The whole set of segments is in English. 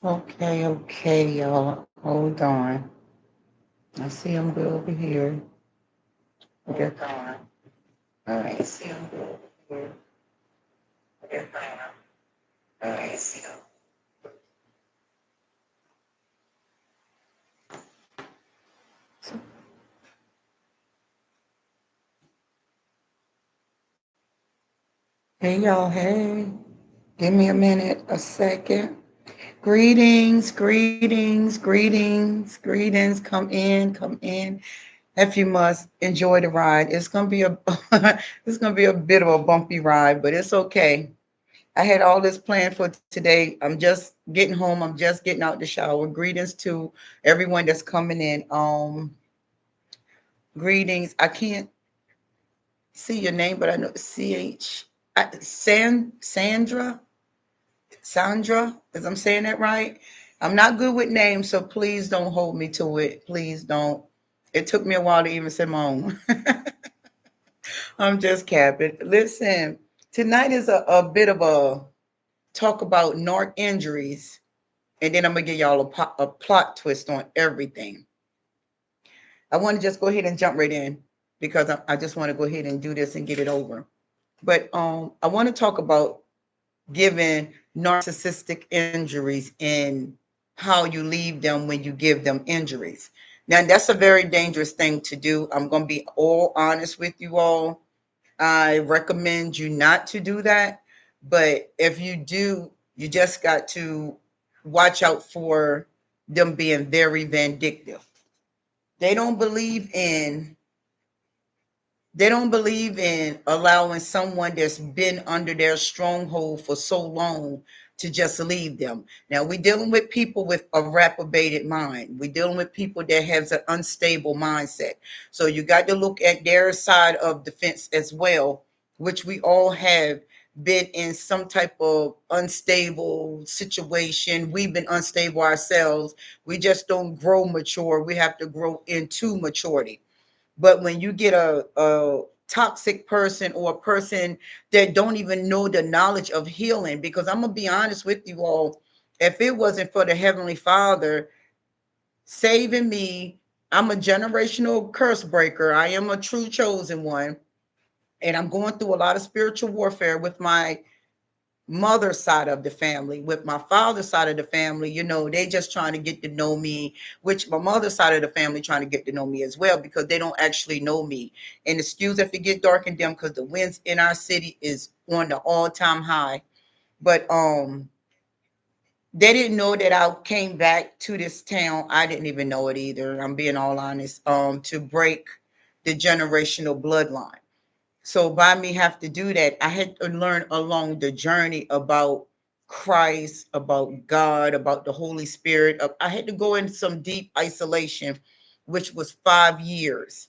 Okay, y'all. Hold on. I see him go over here. Okay. Hold on. All right. I see him go over here. Okay. All right. I see him. Hey, y'all. Hey. Give me a minute, a second. Greetings. Come in, come in. If you must enjoy the ride, it's gonna be a it's gonna be a bit of a bumpy ride, but it's okay. I had all this planned for today. I'm just getting home. I'm just getting out the shower. Greetings to everyone that's coming in. Greetings. I can't see your name, but I know Sandra. Is I'm saying that right? I'm not good with names, so please don't hold me to it. Please don't. It took me a while to even say my own. I'm just capping. Listen, tonight is a bit of a talk about narc injuries, and then I'm gonna give y'all a plot twist on everything. I want to just go ahead and jump right in because I just want to go ahead and do this and get it over. But I want to talk about giving narcissistic injuries and how you leave them when you give them injuries. Now that's a very dangerous thing to do. I'm going to be all honest with you all. I recommend you not to do that. But if you do, you just got to watch out for them being very vindictive. They don't believe in they don't believe in allowing someone that's been under their stronghold for so long to just leave them. Now we're dealing with people with a reprobated mind. We're dealing with people that has an unstable mindset. So you got to look at their side of the fence as well, which we all have been in some type of unstable situation. We've been unstable ourselves. We just don't grow mature. We have to grow into maturity. But when you get a toxic person or a person that don't even know the knowledge of healing, because I'm gonna be honest with you all, if it wasn't for the Heavenly Father saving me, I'm a generational curse breaker. I am a true chosen one, and I'm going through a lot of spiritual warfare with my mother's side of the family. With my father's side of the family, they just trying to get to know me, which my mother's side of the family trying to get to know me as well, because they don't actually know me. And excuse if it get dark in them, because the winds in our city is on the all-time high. But they didn't know that I came back to this town. I didn't even know it either. I'm being all honest. To break the generational bloodline. So by me have to do that, I had to learn along the journey about Christ, about God, about the Holy Spirit. I had to go in some deep isolation, which was 5 years.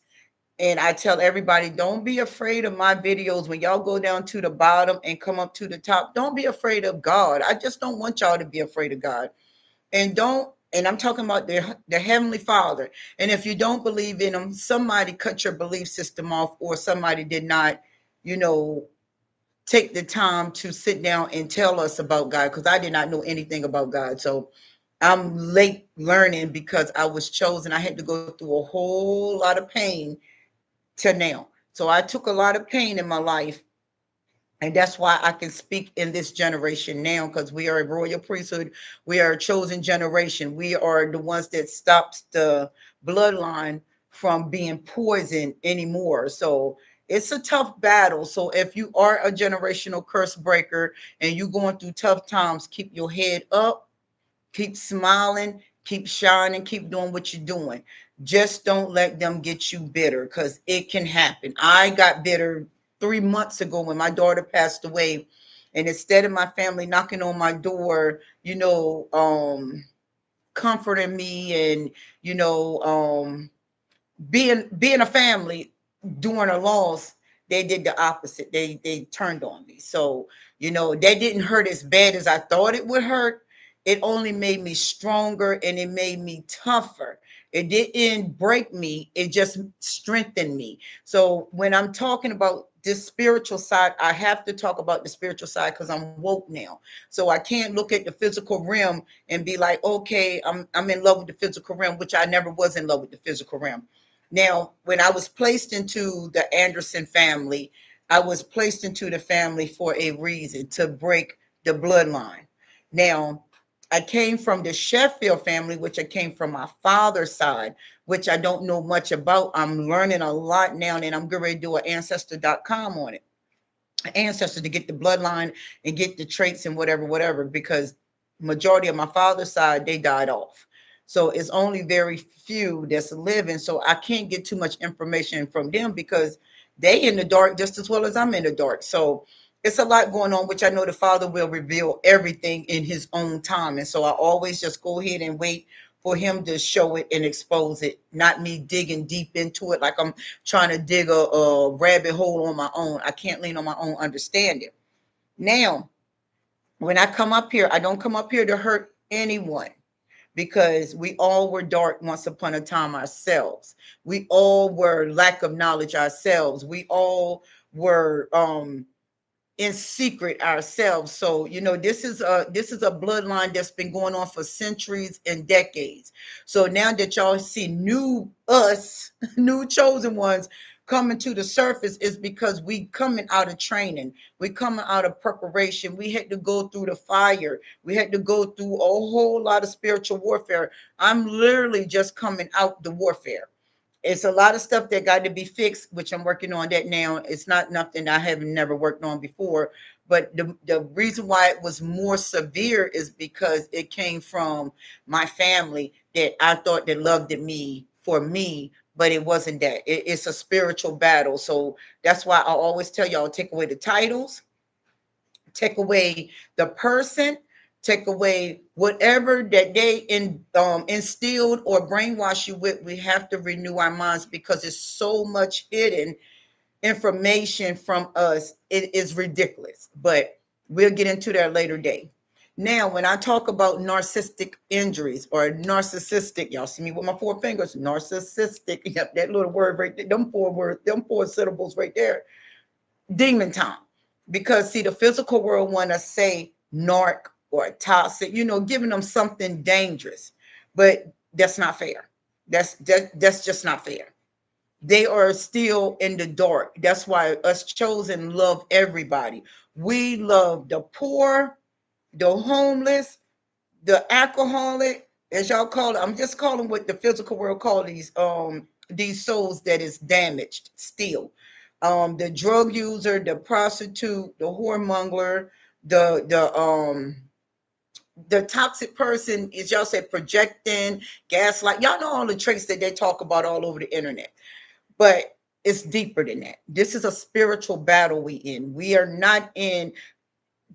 And I tell everybody, don't be afraid of my videos. When y'all go down to the bottom and come up to the top, don't be afraid of God. I just don't want y'all to be afraid of God. And I'm talking about the Heavenly Father. And if you don't believe in him, somebody cut your belief system off, or somebody did not, you know, take the time to sit down and tell us about God, because I did not know anything about God. So I'm late learning because I was chosen. I had to go through a whole lot of pain to now. So I took a lot of pain in my life, and that's why I can speak in this generation now, because we are a royal priesthood. We are a chosen generation. We are the ones that stops the bloodline from being poisoned anymore. So it's a tough battle. So if you are a generational curse breaker and you're going through tough times, keep your head up, keep smiling, keep shining, keep doing what you're doing. Just don't let them get you bitter, because it can happen. I got bitter 3 months ago when my daughter passed away. And instead of my family knocking on my door, comforting me and, being a family during a loss, they did the opposite. They turned on me. So, that didn't hurt as bad as I thought it would hurt. It only made me stronger, and it made me tougher. It didn't break me, it just strengthened me. So when I'm talking about this spiritual side, I have to talk about the spiritual side because I'm woke now. So I can't look at the physical realm and be like, okay, I'm in love with the physical realm, which I never was in love with the physical realm. Now, when I was placed into the Anderson family, I was placed into the family for a reason, to break the bloodline. Now, I came from the Sheffield family, which I came from my father's side, which I don't know much about. I'm learning a lot now, and I'm getting ready to do an ancestor.com on it. Ancestor, to get the bloodline and get the traits and whatever, because majority of my father's side, they died off. So it's only very few that's living. So I can't get too much information from them because they in the dark just as well as I'm in the dark. So it's a lot going on, which I know the Father will reveal everything in his own time. And so I always just go ahead and wait for him to show it and expose it, not me digging deep into it like I'm trying to dig a rabbit hole on my own. I can't lean on my own understanding. Now, when I come up here, I don't come up here to hurt anyone, because we all were dark once upon a time ourselves. We all were lack of knowledge ourselves. We all were in secret ourselves. So this is a bloodline that's been going on for centuries and decades. So now that y'all see new us, new chosen ones coming to the surface, is because we coming out of training, we coming out of preparation. We had to go through the fire, we had to go through a whole lot of spiritual warfare. I'm literally just coming out the warfare. It's a lot of stuff that got to be fixed, which I'm working on that now. It's not nothing I have never worked on before. But the reason why it was more severe is because it came from my family that I thought that loved me for me, but it wasn't that. It's a spiritual battle. So that's why I always tell y'all, take away the titles, take away the person, take away whatever that they instilled or brainwash you with. We have to renew our minds because there's so much hidden information from us. It is ridiculous, but we'll get into that later day. Now, when I talk about narcissistic injuries or narcissistic, y'all see me with my four fingers, narcissistic, yep, that little word right there, them four words, them four syllables right there, demon time. Because see, the physical world want to say narc or toxic, giving them something dangerous, but that's not fair. That's just not fair. They are still in the dark. That's why us chosen love everybody. We love the poor, the homeless, the alcoholic, as y'all call it. I'm just calling what the physical world call these souls that is damaged still. The drug user, the prostitute, the whoremonger, the the toxic person, is y'all said projecting, gaslight. Y'all know all the traits that they talk about all over the internet. But it's deeper than that. This is a spiritual battle we in. We are not in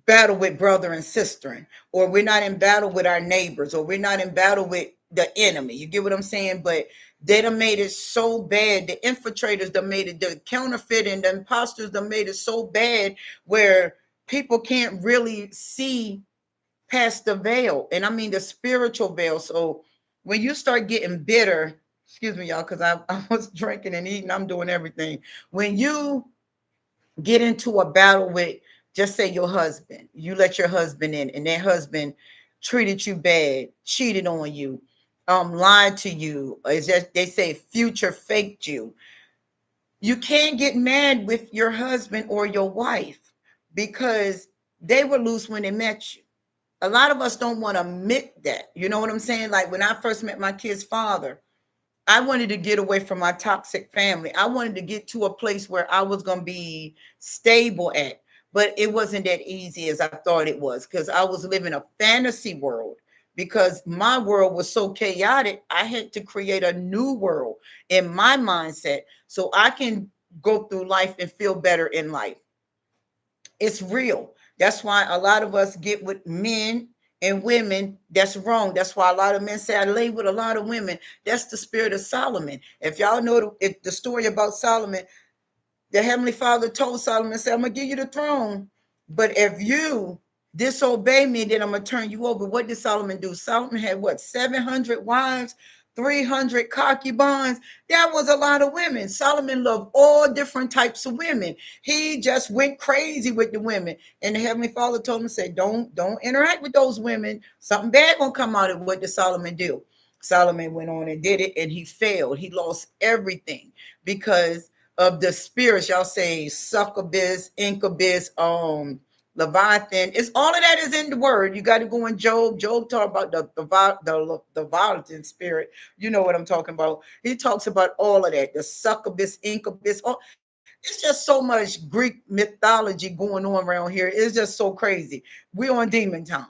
battle with brother and sister, or we're not in battle with our neighbors, or we're not in battle with the enemy. You get what I'm saying? But they done made it so bad. The infiltrators done made it, the counterfeiting, the imposters done made it so bad where people can't really see past the veil. And I mean the spiritual veil. So when you start getting bitter, excuse me, y'all, because I was drinking and eating, I'm doing everything. When you get into a battle with, just say, your husband, you let your husband in, and that husband treated you bad, cheated on you, lied to you, is that they say future faked you. You can't get mad with your husband or your wife because they were loose when they met you. A lot of us don't want to admit that. You know what I'm saying? Like when I first met my kid's father, I wanted to get away from my toxic family. I wanted to get to a place where I was going to be stable at. But it wasn't that easy as I thought it was, because I was living a fantasy world. Because my world was so chaotic, I had to create a new world in my mindset so I can go through life and feel better in life. It's real. That's why a lot of us get with men and women. That's wrong. That's why a lot of men say I lay with a lot of women. That's the spirit of Solomon. If y'all know the story about Solomon, the Heavenly Father told Solomon, said, I'm going to give you the throne. But if you disobey me, then I'm going to turn you over. What did Solomon do? Solomon had what, 700 wives? 300 concubines. That was a lot of women. Solomon loved all different types of women. He just went crazy with the women. And the Heavenly Father told him, say, don't interact with those women. Something bad gonna come out of what did Solomon do? Solomon went on and did it, and he failed. He lost everything because of the spirits. Y'all say succubus, incubus, Leviathan. It's all of that is in the word. You got to go in Job. Job talk about the Leviathan spirit. You know what I'm talking about. He talks about all of that. The succubus, incubus. All, it's just so much Greek mythology going on around here. It's just so crazy. We're on demon time.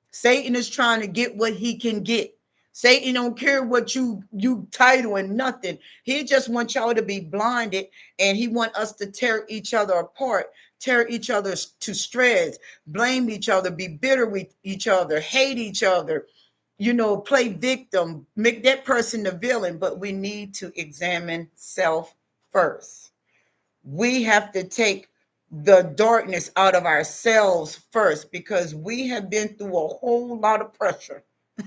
Satan is trying to get what he can get. Satan don't care what you title and nothing. He just wants y'all to be blinded, and he want us to tear each other apart, tear each other to shreds, blame each other, be bitter with each other, hate each other, play victim, make that person the villain. But we need to examine self first. We have to take the darkness out of ourselves first, because we have been through a whole lot of pressure,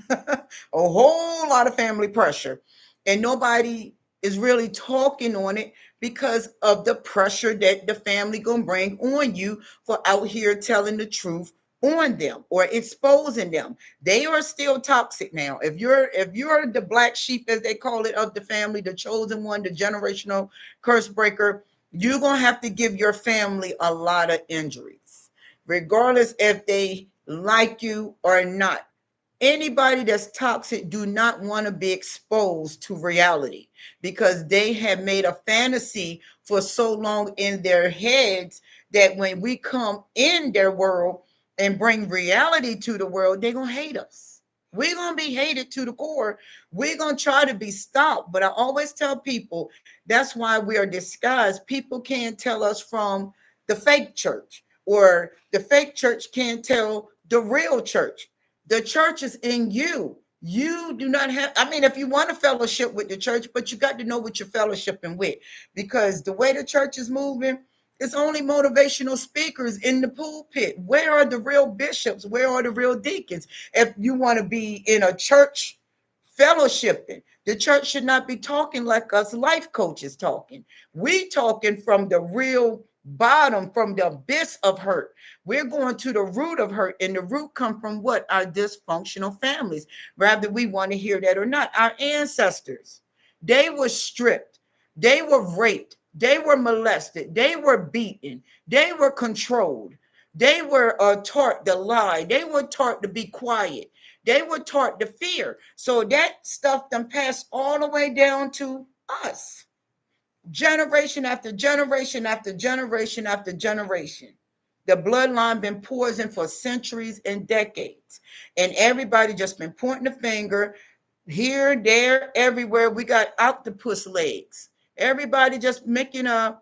a whole lot of family pressure, and nobody is really talking on it because of the pressure that the family gonna bring on you for out here telling the truth on them or exposing them. They are still toxic now. If you're the black sheep, as they call it, of the family, the chosen one, the generational curse breaker, you're gonna have to give your family a lot of injuries, regardless if they like you or not. Anybody that's toxic do not want to be exposed to reality, because they have made a fantasy for so long in their heads that when we come in their world and bring reality to the world, they're going to hate us. We're going to be hated to the core. We're going to try to be stopped. But I always tell people that's why we are disguised. People can't tell us from the fake church, or the fake church can't tell the real church. The church is in you. You do not have, I mean, if you want to fellowship with the church, but you got to know what you're fellowshipping with. Because the way the church is moving, it's only motivational speakers in the pulpit. Where are the real bishops? Where are the real deacons? If you want to be in a church fellowshipping, the church should not be talking like us life coaches talking. We talking from the real bottom, from the abyss of hurt. We're going to the root of hurt, and the root come from what? Our dysfunctional families. Rather we want to hear that or not. Our ancestors, they were stripped, they were raped, they were molested, they were beaten, they were controlled, they were taught to lie, they were taught to be quiet, they were taught to fear. So that stuff done passed all the way down to us, generation after generation after generation after generation. The bloodline been poisoned for centuries and decades, and everybody just been pointing the finger here, there, everywhere. We got octopus legs. Everybody just making a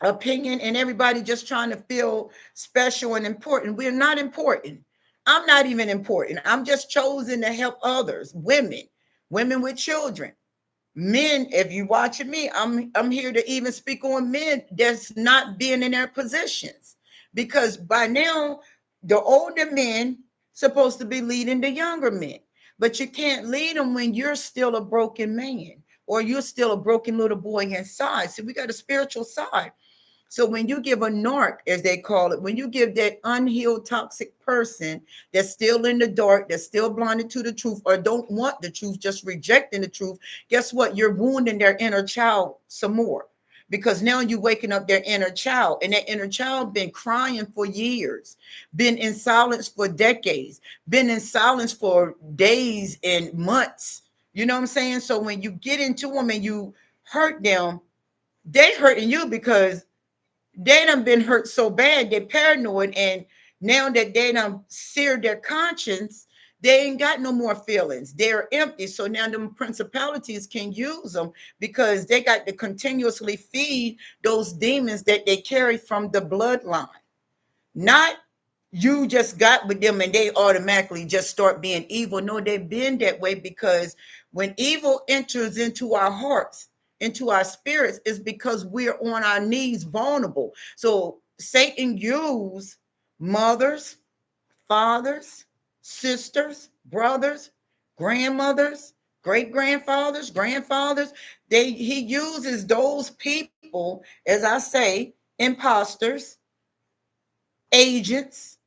opinion, and everybody just trying to feel special and important. We're not important. I'm not even important. I'm just chosen to help others, women with children, men. If you watching me, I'm here to even speak on men that's not being in their positions, because by now the older men supposed to be leading the younger men, but you can't lead them when you're still a broken man, or you're still a broken little boy inside. So we got a spiritual side. So when you give a narc, as they call it, when you give that unhealed toxic person that's still in the dark, that's still blinded to the truth, or don't want the truth, just rejecting the truth, guess what? You're wounding their inner child some more, because now you're waking up their inner child, and that inner child been crying for years, been in silence for decades, been in silence for days and months. You know what I'm saying? So when you get into them and you hurt them, they hurting you because they done been hurt so bad, they're paranoid, and now that they done seared their conscience, they ain't got no more feelings. They're empty. So now them principalities can use them, because they got to continuously feed those demons that they carry from the bloodline. Not you just got with them and they automatically just start being evil. No, they've been that way, because when evil enters into our hearts, into our spirits, is because we're on our knees vulnerable. So Satan use mothers, fathers, sisters, brothers, grandmothers, great grandfathers, grandfathers. He uses those people, as I say, imposters, agents,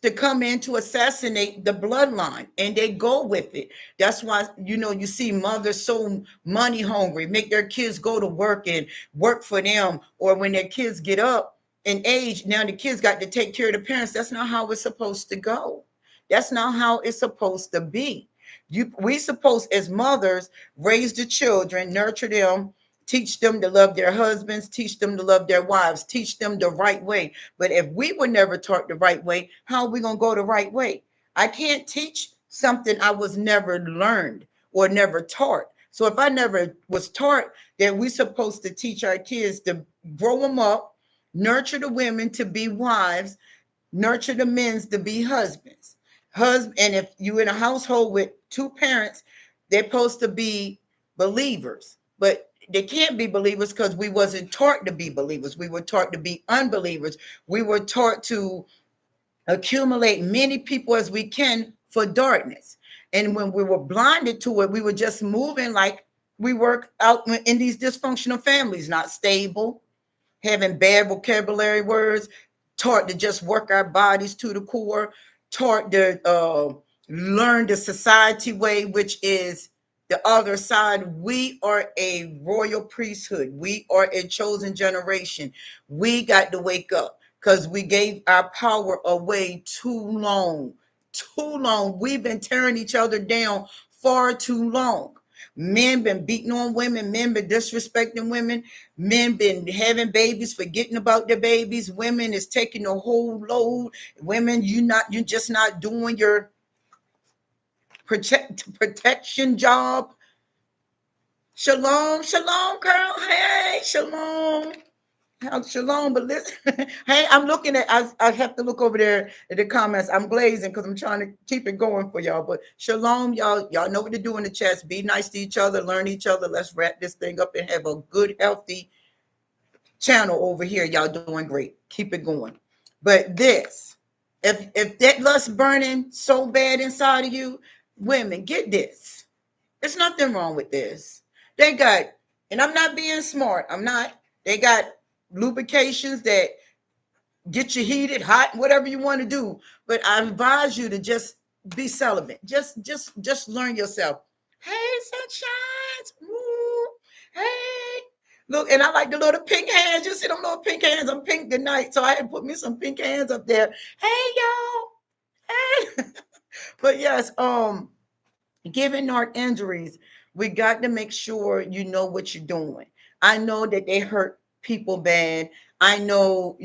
to come in to assassinate the bloodline, and they go with it. That's why you see mothers so money hungry, make their kids go to work and work for them, or when their kids get up in age, now the kids got to take care of the parents. That's not how it's supposed to go. That's not how it's supposed to be. We supposed, as mothers, raise the children, nurture them, teach them to love their husbands, teach them to love their wives, teach them the right way. But if we were never taught the right way, how are we going to go the right way? I can't teach something I was never learned or never taught. So if I never was taught that we're supposed to teach our kids to grow them up, nurture the women to be wives, nurture the men to be husbands. And if you in a household with two parents, they're supposed to be believers. But they can't be believers because we wasn't taught to be believers. We were taught to be unbelievers. We were taught to accumulate many people as we can for darkness. And when we were blinded to it, we were just moving like we work out in these dysfunctional families, not stable, having bad vocabulary words, taught to just work our bodies to the core, taught to learn the society way, which is the other side. We are a royal priesthood. We are a chosen generation. We got to wake up because we gave our power away too long. Too long. We've been tearing each other down far too long. Men been beating on women. Men been disrespecting women. Men been having babies, forgetting about their babies. Women is taking the whole load. Women, you're just not doing your protection job. Shalom, shalom, girl. Hey, shalom. Shalom, but listen, hey, I'm looking at. I have to look over there at the comments. I'm glazing because I'm trying to keep it going for y'all. But shalom, y'all. Y'all know what to do in the chats. Be nice to each other, learn each other. Let's wrap this thing up and have a good, healthy channel over here. Y'all doing great. Keep it going. But this, if that lust burning so bad inside of you, women, get this. There's nothing wrong with this. They got, and I'm not being smart. I'm not. They got lubrications that get you heated, hot, whatever you want to do. But I advise you to just be celibate. Just learn yourself. Hey, sunshines. Ooh, hey. Look, and I like the little pink hands. You see them little pink hands? I'm pink tonight, so I had to put me some pink hands up there. Hey, y'all. Hey. But yes, given our injuries, we got to make sure you know what you're doing. I know that they hurt people bad. I know,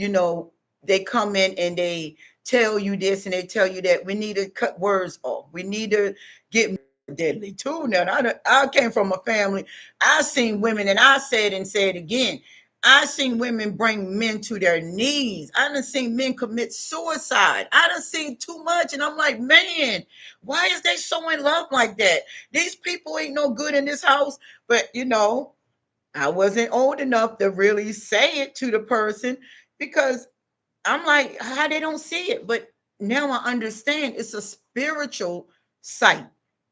they come in and they tell you this and they tell you that. We need to cut words off. We need to get deadly too. Now, I came from a family. I seen women, and I said and said again, I seen women bring men to their knees. I done seen men commit suicide. I done seen too much, and I'm like, man, why is they so in love like that? These people ain't no good in this house. But I wasn't old enough to really say it to the person because I'm like, how they don't see it. But now I understand it's a spiritual sight,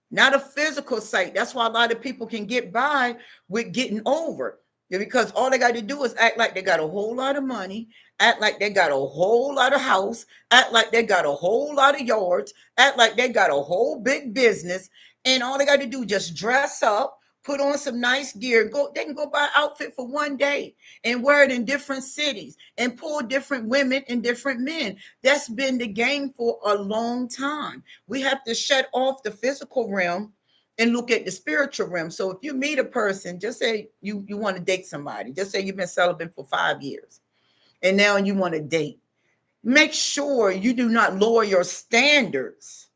not a physical sight. That's why a lot of people can get by with getting over. Yeah, because all they got to do is act like they got a whole lot of money, act like they got a whole lot of house, act like they got a whole lot of yards, act like they got a whole big business, and all they got to do is just dress up, put on some nice gear, go. They can go buy an outfit for one day and wear it in different cities and pull different women and different men. That's been the game for a long time. We have to shut off the physical realm and look at the spiritual realm. So if you meet a person, just say you want to date somebody. Just say you've been celibate for 5 years and now you want to date. Make sure you do not lower your standards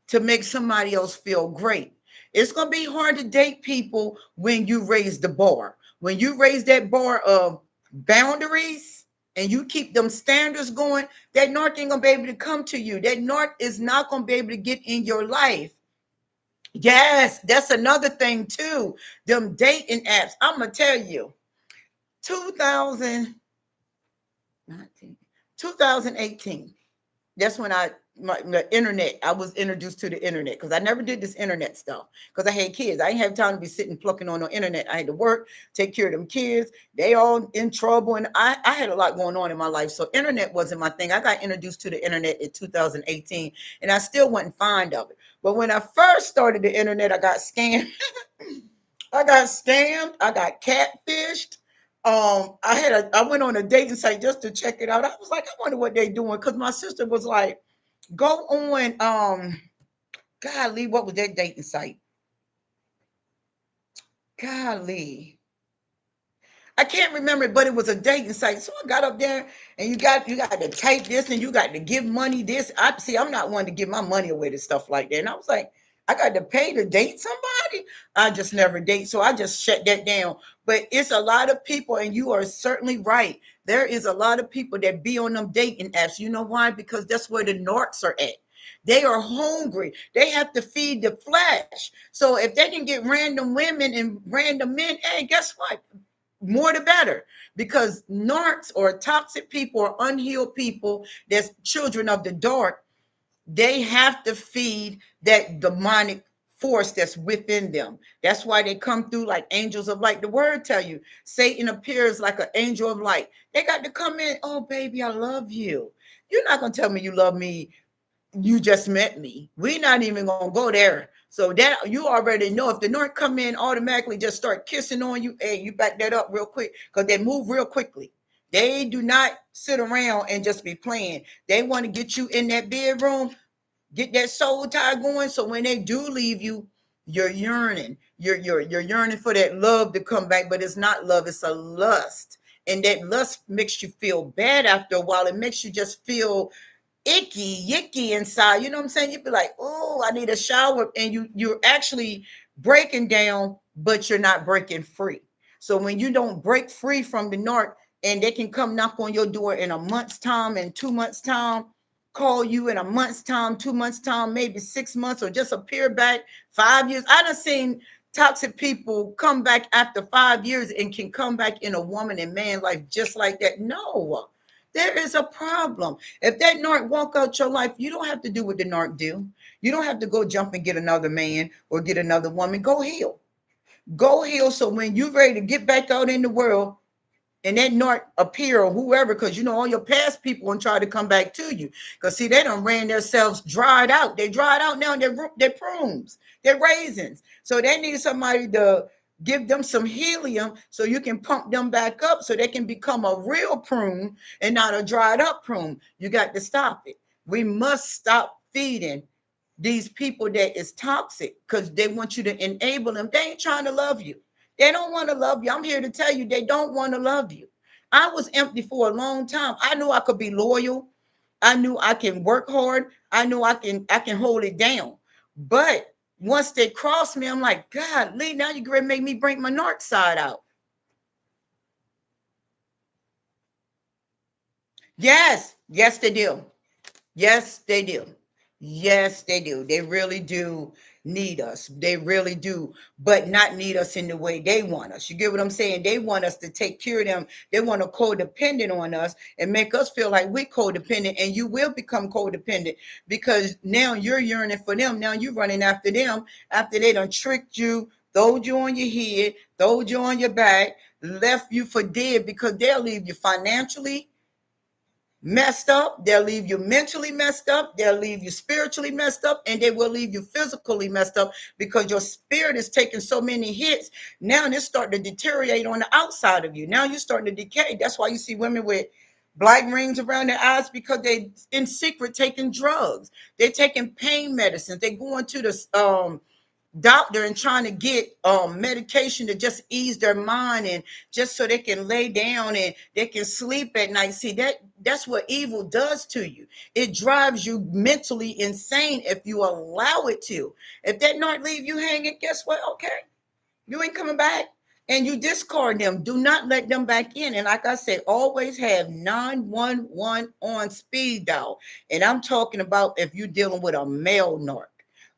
to make somebody else feel great. It's going to be hard to date people when you raise the bar. When you raise that bar of boundaries and you keep them standards going, that narc ain't going to be able to come to you. That narc is not going to be able to get in your life. Yes, that's another thing too. Them dating apps. I'm going to tell you, 2019, 2018. That's when I my internet. I was introduced to the internet because I never did this internet stuff because I had kids. I didn't have time to be sitting plucking on the internet. I had to work, take care of them kids. They all in trouble, and I had a lot going on in my life. So internet wasn't my thing. I got introduced to the internet in 2018, and I still wasn't fond of it. But when I first started the internet, I got scammed. I got scammed. I got catfished. I went on a dating site just to check it out. I was like, I wonder what they doing because my sister was like, go on. Golly, what was that dating site? Golly, I can't remember, but it was a dating site. So I got up there, and you got to type this, and you got to give money this. I see. I'm not one to give my money away to stuff like that. And I was like, I got to pay to date somebody. I just never date, so I just shut that down. But it's a lot of people, and you are certainly right. There is a lot of people that be on them dating apps. You know why? Because that's where the narcs are at. They are hungry. They have to feed the flesh. So if they can get random women and random men, hey, guess what? More the better, because narcs or toxic people or unhealed people that's children of the dark, they have to feed that demonic force that's within them. That's why they come through like angels of light. The word tell you Satan appears like an angel of light. They got to come in, oh baby, I love you. You're not going to tell me you love me, you just met me. We're not even gonna go there. So that you already know if the North come in automatically just start kissing on you, hey, you back that up real quick because they move real quickly. They do not sit around and just be playing. They want to get you in that bedroom, get that soul tie going. So when they do leave you, you're yearning. You're yearning for that love to come back, but it's not love, it's a lust. And that lust makes you feel bad after a while. It makes you just feel icky, yicky inside. You know what I'm saying? You'd be like, oh, I need a shower. And you're actually breaking down, but you're not breaking free. So when you don't break free from the narc and they can come knock on your door in a month's time and 2 months' time, call you in a month's time, 2 months' time, maybe 6 months, or just appear back 5 years. I done seen toxic people come back after 5 years and can come back in a woman and man life just like that. No, there is a problem. If that narc walk out your life, you don't have to do what the narc do. You don't have to go jump and get another man or get another woman. Go heal. Go heal so when you're ready to get back out in the world and that narc appear or whoever, because you know all your past people and try to come back to you. Because see, they done ran themselves dried out. They dried out now. They're prunes. They're raisins. So they need somebody to give them some helium so you can pump them back up so they can become a real prune and not a dried up prune. You got to stop it. We must stop feeding these people that is toxic because they want you to enable them. They ain't trying to love you. They don't want to love you. I'm here to tell you they don't want to love you. I was empty for a long time. I knew I could be loyal. I knew I can work hard. I knew I can hold it down. But once they cross me, I'm like, God, Lee, now you're gonna make me bring my narc side out. Yes, yes, they do. Yes, they do. Yes, they do. They really do need us. They really do, but not need us in the way they want us. You get what I'm saying? They want us to take care of them. They want to codependent on us and make us feel like we're codependent, and you will become codependent because now you're yearning for them. Now you're running after them after they done tricked you, throwed you on your head, throwed you on your back, left you for dead because they'll leave you financially messed up, they'll leave you mentally messed up, they'll leave you spiritually messed up, and they will leave you physically messed up because your spirit is taking so many hits. Now it's starting to deteriorate on the outside of you. Now you're starting to decay. That's why you see women with black rings around their eyes because they in secret taking drugs. They're taking pain medicines. They're going to the doctor and trying to get medication to just ease their mind and just so they can lay down and they can sleep at night. See, that's what evil does to you. It drives you mentally insane if you allow it to. If that not leave you hanging, guess what? Okay, you ain't coming back. And you discard them. Do not let them back in. And like I said, always have 911 on speed dial. And I'm talking about if you're dealing with a male narc.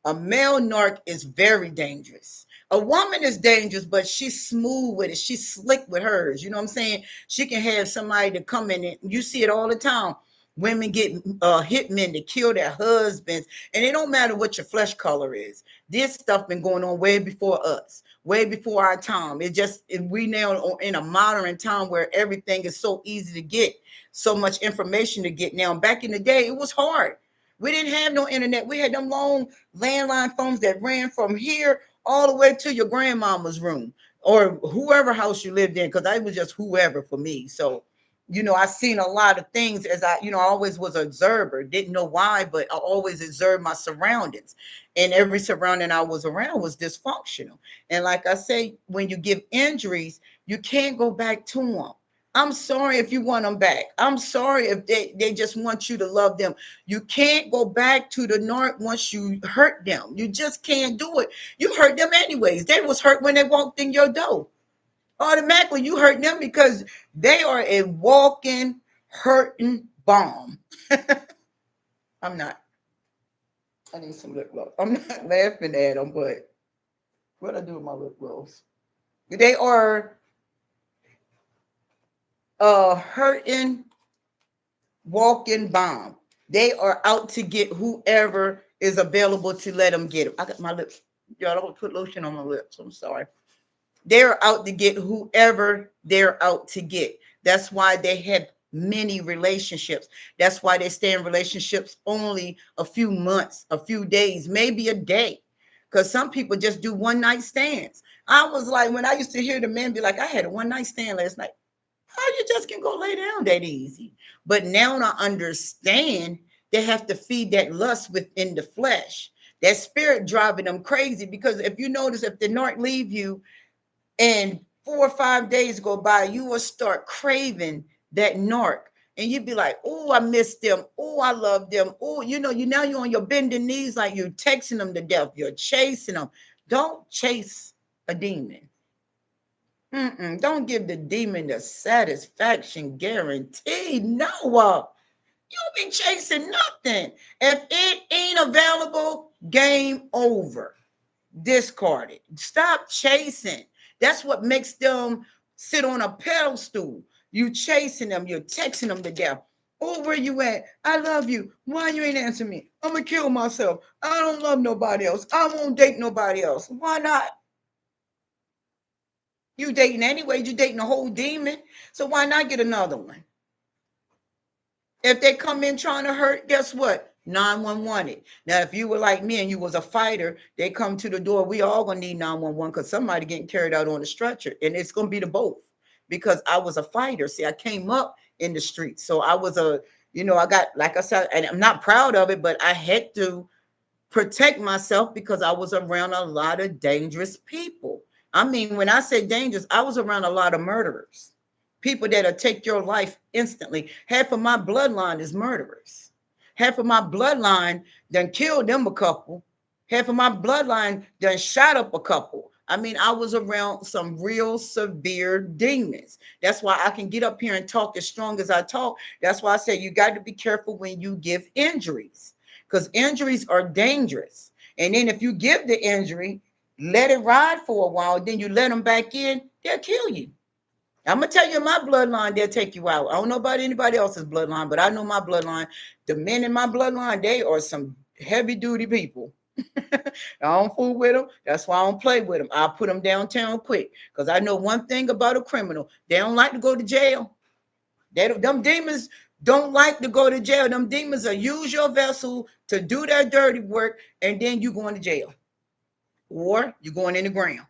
A male narc is very dangerous. A woman is dangerous, but she's smooth with it. She's slick with hers. You know what I'm saying? She can have somebody to come in and you see it all the time. Women get hitmen to kill their husbands, and it don't matter what your flesh color is. This stuff been going on way before us, way before our time. We now are in a modern time where everything is so easy to get, so much information to get now. Back in the day, it was hard. We didn't have no internet. We had them long landline phones that ran from here all the way to your grandmama's room or whoever house you lived in, because I was just whoever for me. So, I seen a lot of things as I always was an observer. Didn't know why, but I always observed my surroundings. And every surrounding I was around was dysfunctional. And like I say, when you give injuries, you can't go back to them. I'm sorry if you want them back. I'm sorry if they just want you to love them. You can't go back to the north once you hurt them. You just can't do it. You hurt them anyways. They was hurt when they walked in your door. Automatically, you hurt them because they are a walking, hurting bomb. I'm not. I need some lip gloss. I'm not laughing at them, but what I do with my lip gloss? They are a hurting, walking bomb. They are out to get whoever is available to let them get them. I got my lips. Y'all don't put lotion on my lips. I'm sorry. They're out to get whoever they're out to get. That's why they have many relationships. That's why they stay in relationships only a few months, a few days, maybe a day. Because some people just do one night stands. I was like, when I used to hear the men be like, I had a one night stand last night. How you just can go lay down that easy? But now I understand they have to feed that lust within the flesh. That spirit driving them crazy. Because if you notice, if the narc leave you, and 4 or 5 days go by, you will start craving that narc. And you'd be like, oh, I miss them. Oh, I love them. Oh, you're on your bending knees, like you're texting them to death. You're chasing them. Don't chase a demon. Don't give the demon the satisfaction guaranteed. No, you'll be chasing nothing. If it ain't available, game over. Discard it. Stop chasing. That's what makes them sit on a pedestal. You chasing them. You're texting them to death. Oh, where you at? I love you. Why you ain't answering me? I'm gonna kill myself. I don't love nobody else. I won't date nobody else. Why not? You dating anyway. You dating a whole demon. So why not get another one? If they come in trying to hurt, guess what? 911 it. Now, if you were like me and you was a fighter, they come to the door. We all gonna need 911 because somebody getting carried out on the stretcher, and it's gonna be the both. Because I was a fighter. See, I came up in the streets, so I was I got, like I said, and I'm not proud of it, but I had to protect myself because I was around a lot of dangerous people. I mean, when I say dangerous, I was around a lot of murderers, people that'll take your life instantly. Half of my bloodline is murderers. Half of my bloodline done killed them a couple. Half of my bloodline done shot up a couple. I mean, I was around some real severe demons. That's why I can get up here and talk as strong as I talk. That's why I say you got to be careful when you give injuries, because injuries are dangerous. And then if you give the injury, let it ride for a while, then you let them back in, they'll kill you. I'm gonna tell you my bloodline, they'll take you out. I don't know about anybody else's bloodline, but I know my bloodline. The men in my bloodline, they are some heavy duty people. I don't fool with them. That's why I don't play with them. I'll put them downtown quick. Because I know one thing about a criminal. They don't like to go to jail. Them demons don't like to go to jail. Them demons will use your vessel to do their dirty work, and then you going to jail. Or you're going in the ground,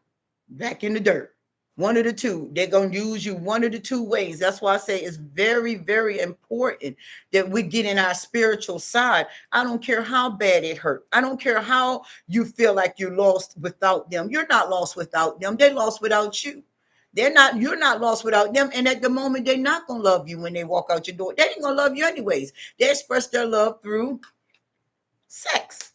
back in the dirt. One of the two. They're going to use you one of the two ways. That's why I say it's very, very important that we get in our spiritual side. I don't care how bad it hurt. I don't care how you feel like you're lost without them. You're not lost without them. They're lost without you. You're not lost without them. And at the moment, they're not going to love you when they walk out your door. They ain't going to love you anyways. They express their love through sex.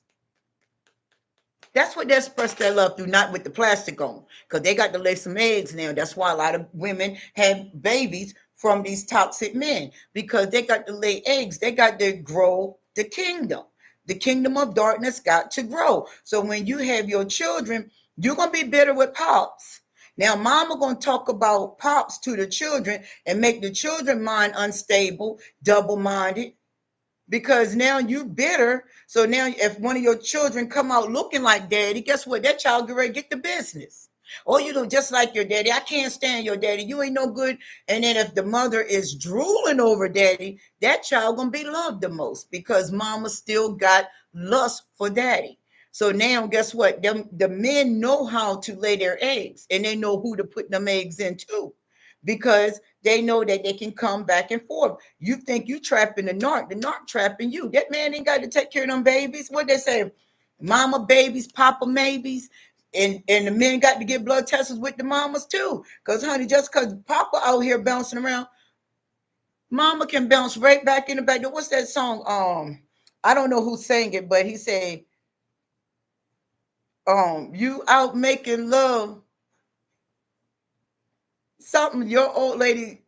That's what they express their love through, not with the plastic on, because they got to lay some eggs now. That's why a lot of women have babies from these toxic men, because they got to lay eggs. They got to grow the kingdom. The kingdom of darkness got to grow. So when you have your children, you're going to be bitter with pops. Now, mama going to talk about pops to the children and make the children mind unstable, double-minded. because now you bitter. So now if one of your children come out looking like daddy, guess what? That child get ready to get the business. Or you know, just like your daddy. I can't stand your daddy. You ain't no good. And then if the mother is drooling over daddy, that child gonna be loved the most because mama still got lust for daddy. So now guess what? The men know how to lay their eggs and they know who to put them eggs into because they know that they can come back and forth. You think you trapping the narc trapping you. That man ain't got to take care of them babies. What they say, mama babies, papa maybes, and the men got to get blood tests with the mamas too. Cause honey, just cause papa out here bouncing around, mama can bounce right back in the back. What's that song? I don't know who sang it, but he said, you out making love something your old lady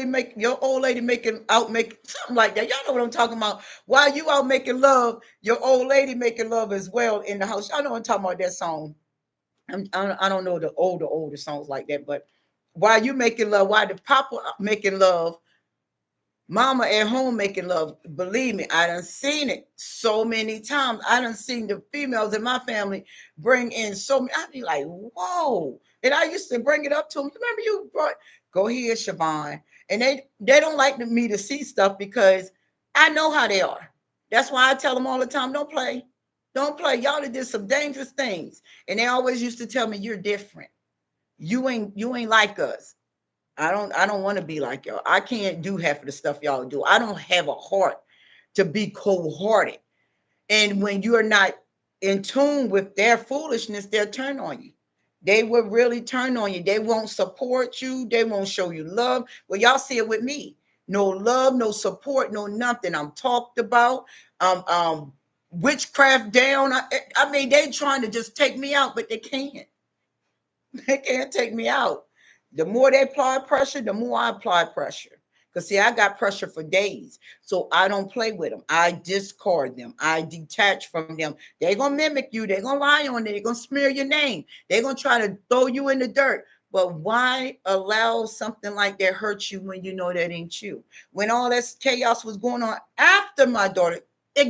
making out make something like that. Y'all know what I'm talking about. While you out making love, your old lady making love as well in the house. Y'all know what I'm talking about that song. I don't know the older songs like that, but while you making love, while the papa making love, mama at home making love. Believe me, I done seen it so many times. I done seen the females in my family bring in so many. I be like, whoa. And I used to bring it up to them. Remember you brought, go here, Siobhan. And they don't like me to see stuff because I know how they are. That's why I tell them all the time, don't play. Don't play. Y'all done did some dangerous things. And they always used to tell me, you're different. You ain't like us. I don't want to be like y'all. I can't do half of the stuff y'all do. I don't have a heart to be cold-hearted. And when you're not in tune with their foolishness, they'll turn on you. They will really turn on you. They won't support you. They won't show you love. Well, y'all see it with me. No love, no support, no nothing. I'm talked about. Witchcraft down. I mean, they trying to just take me out, but they can't. They can't take me out. The more they apply pressure, the more I apply pressure. Because, see, I got pressure for days. So I don't play with them. I discard them. I detach from them. They're going to mimic you. They're going to lie on it. They're going to smear your name. They're going to try to throw you in the dirt. But why allow something like that hurt you when you know that ain't you? When all this chaos was going on after my daughter, I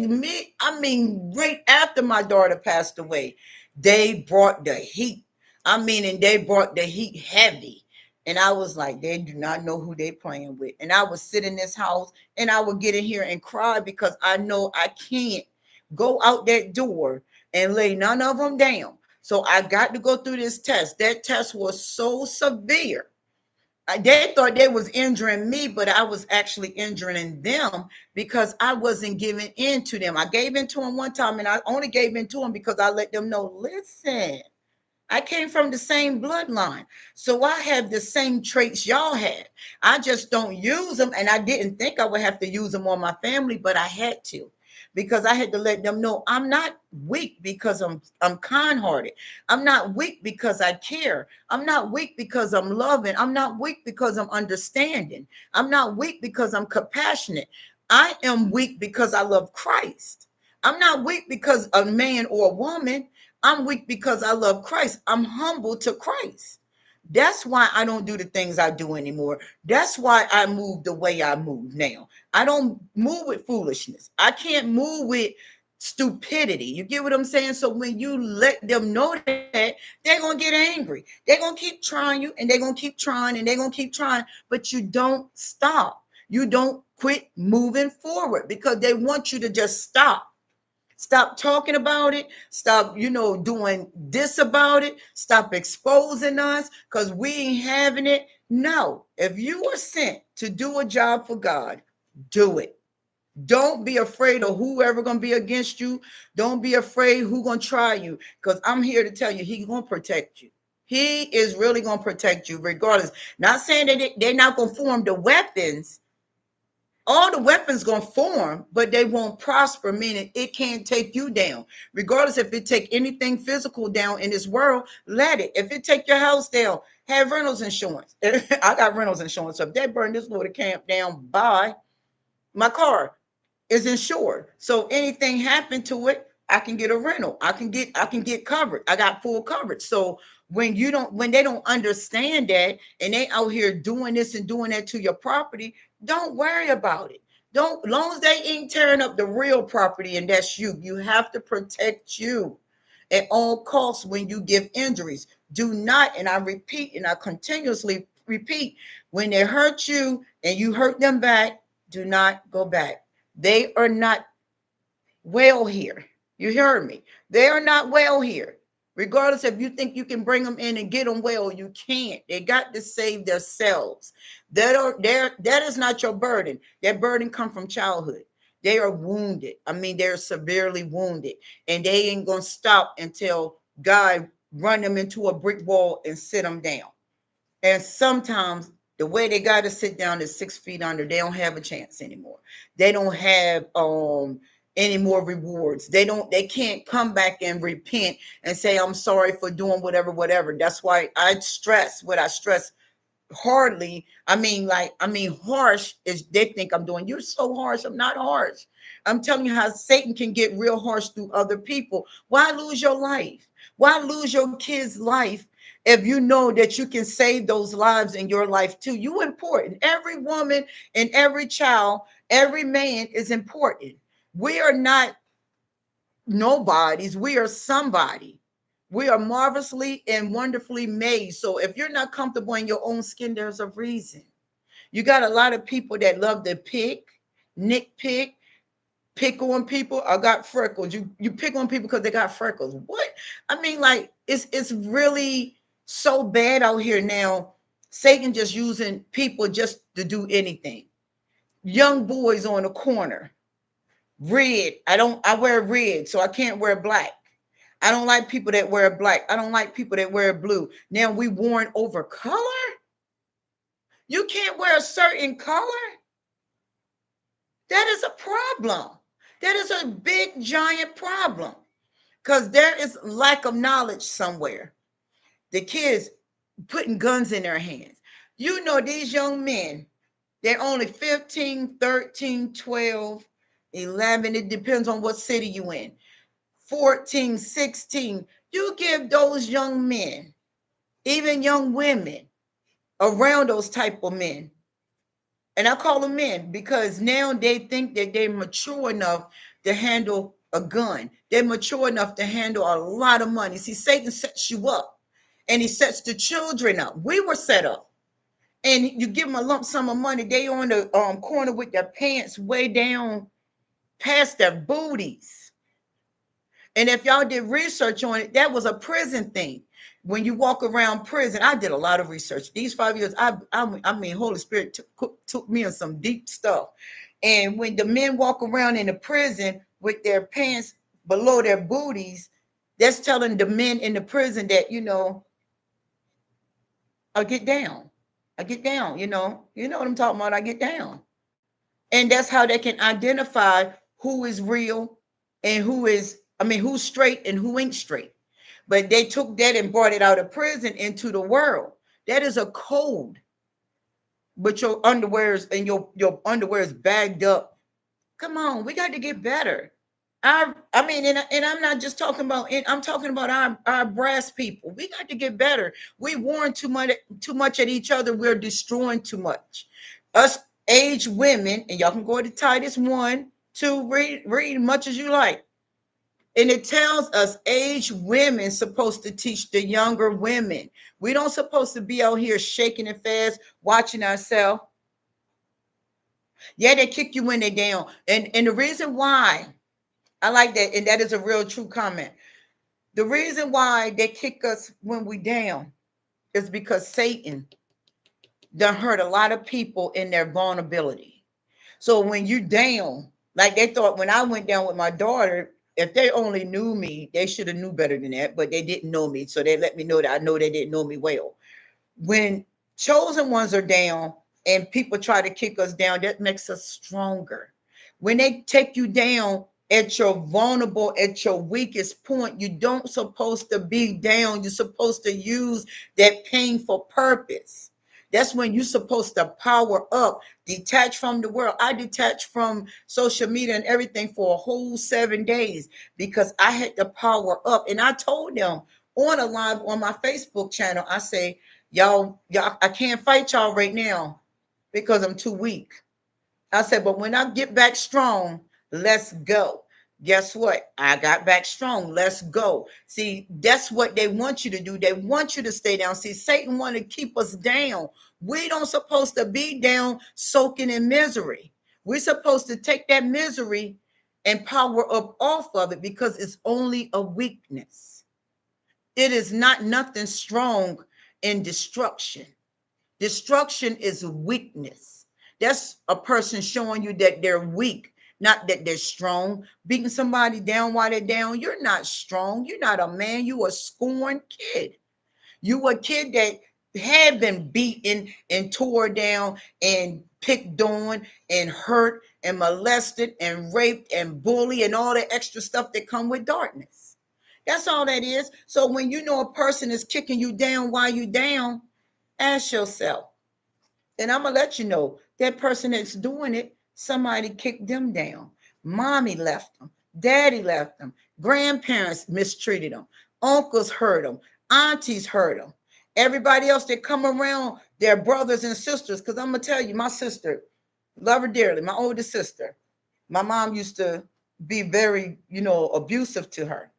mean, right after my daughter passed away, they brought the heat. I mean, and they brought the heat heavy. And I was like, they do not know who they playing with. And I would sit in this house and I would get in here and cry because I know I can't go out that door and lay none of them down. So I got to go through this test. That test was so severe. They thought they was injuring me, but I was actually injuring them because I wasn't giving in to them. I gave in to them one time and I only gave in to them because I let them know, listen, I came from the same bloodline. So I have the same traits y'all had. I just don't use them. And I didn't think I would have to use them on my family, but I had to because I had to let them know I'm not weak because I'm kind-hearted. I'm not weak because I care. I'm not weak because I'm loving. I'm not weak because I'm understanding. I'm not weak because I'm compassionate. I am weak because I love Christ. I'm not weak because a man or a woman. I'm weak because I love Christ. I'm humble to Christ. That's why I don't do the things I do anymore. That's why I move the way I move now. I don't move with foolishness. I can't move with stupidity. You get what I'm saying? So when you let them know that, they're going to get angry. They're going to keep trying you and they're going to keep trying and they're going to keep trying, but you don't stop. You don't quit moving forward because they want you to just stop. Stop talking about it. Stop, doing this about it. Stop exposing us because we ain't having it. No, if you are sent to do a job for God, do it. Don't be afraid of whoever gonna be against you. Don't be afraid who gonna try you. Because I'm here to tell you, He gonna protect you. He is really gonna protect you, regardless. Not saying that they're not gonna form the weapons, all the weapons gonna form, but they won't prosper, meaning it can't take you down. Regardless if it take anything physical down in this world, let it. If it take your house down, have rentals insurance. I got rentals insurance. So if they burn this little camp down, bye. My car is insured. So anything happened to it, I can get a rental. I can get covered. I got full coverage. So when they don't understand that and they out here doing this and doing that to your property, don't worry about it. Don't, long as they ain't tearing up the real property, and that's you. You have to protect you at all costs when you give injuries. Do not, and I repeat, and I continuously repeat, when they hurt you and you hurt them back, do not go back. They are not well here. You heard me. They are not well here. Regardless if you think you can bring them in and get them well, you can't. They got to save themselves. That is not your burden. That burden come from childhood. They are wounded. I mean, they're severely wounded, and they ain't gonna stop until God run them into a brick wall and sit them down. And sometimes the way they got to sit down is 6 feet under. They don't have a chance anymore. They don't have any more rewards. They can't come back and repent and say, I'm sorry for doing whatever, whatever. That's why I stress what I stress hardly. I mean, harsh is they think I'm doing. You're so harsh. I'm not harsh. I'm telling you how Satan can get real harsh through other people. Why lose your life? Why lose your kid's life if you know that you can save those lives in your life too? You important. Every woman and every child, every man is important. We are not nobodies. We are somebody. We are marvelously and wonderfully made. So if you're not comfortable in your own skin, there's a reason. You got a lot of people that love to nitpick, pick on people. I got freckles. You pick on people because they got freckles. What? I mean, like it's really so bad out here now. Satan just using people just to do anything. Young boys on the corner. Red. I wear red, so I can't wear black. I don't like people that wear black. I don't like people that wear blue. Now we warn over color. You can't wear a certain color. That is a problem. That is a big giant problem because there is lack of knowledge somewhere. The kids putting guns in their hands. You know, these young men, they're only 15, 13, 12, 11. It depends on what city you in. 14, 16. You give those young men, even young women, around those type of men. And I call them men because now they think that they're mature enough to handle a gun. They're mature enough to handle a lot of money. See, Satan sets you up and he sets the children up. We were set up. And you give them a lump sum of money. They on the corner with their pants way down past their booties. And if y'all did research on it, that was a prison thing. When you walk around prison, I did a lot of research. These 5 years, I mean, Holy Spirit took me on some deep stuff. And when the men walk around in the prison with their pants below their booties, that's telling the men in the prison that, I get down. I get down, You know what I'm talking about? I get down. And that's how they can identify who is real and who's straight and who ain't straight. But they took that and brought it out of prison into the world. That is a code. But your underwears and your underwear is bagged up. Come on, we got to get better. And I'm not just talking about it, I'm talking about our brass people. We got to get better. We warn too much at each other. We're destroying too much. Us aged women, and y'all can go to Titus 1, 2, read much as you like. And it tells us aged women supposed to teach the younger women. We don't supposed to be out here shaking and fast, watching ourselves. Yeah, they kick you when they're down. And the reason why I like that, and that is a real true comment. The reason why they kick us when we down is because Satan done hurt a lot of people in their vulnerability. So when you down, like they thought when I went down with my daughter, if they only knew me, they should have knew better than that, but they didn't know me. So they let me know that I know they didn't know me well. When chosen ones are down and people try to kick us down, that makes us stronger. When they take you down at your vulnerable, at your weakest point, you don't supposed to be down. You're supposed to use that pain for purpose. That's when you're supposed to power up, detach from the world. I detached from social media and everything for a whole 7 days because I had to power up. And I told them on a live on my Facebook channel, I say, y'all, I can't fight y'all right now because I'm too weak. I said, but when I get back strong, let's go. Guess what? I got back strong. Let's go. See, that's what they want you to do. They want you to stay down. See, Satan want to keep us down. We don't supposed to be down soaking in misery. We're supposed to take that misery and power up off of it because it's only a weakness. It is not nothing strong in destruction. Destruction is weakness. That's a person showing you that they're weak, not that they're strong. Beating somebody down while they're down, you're not strong. You're not a man. You a scorned kid. You a kid that had been beaten and tore down and picked on and hurt and molested and raped and bullied and all the extra stuff that come with darkness. That's all that is. So when you know a person is kicking you down while you down, ask yourself, and I'm gonna let you know that person that's doing it, somebody kicked them down. Mommy left them, daddy left them, grandparents mistreated them, uncles hurt them, aunties hurt them. Everybody else that come around, their brothers and sisters. Because I'm gonna tell you, my sister, love her dearly, my oldest sister. My mom used to be very, abusive to her.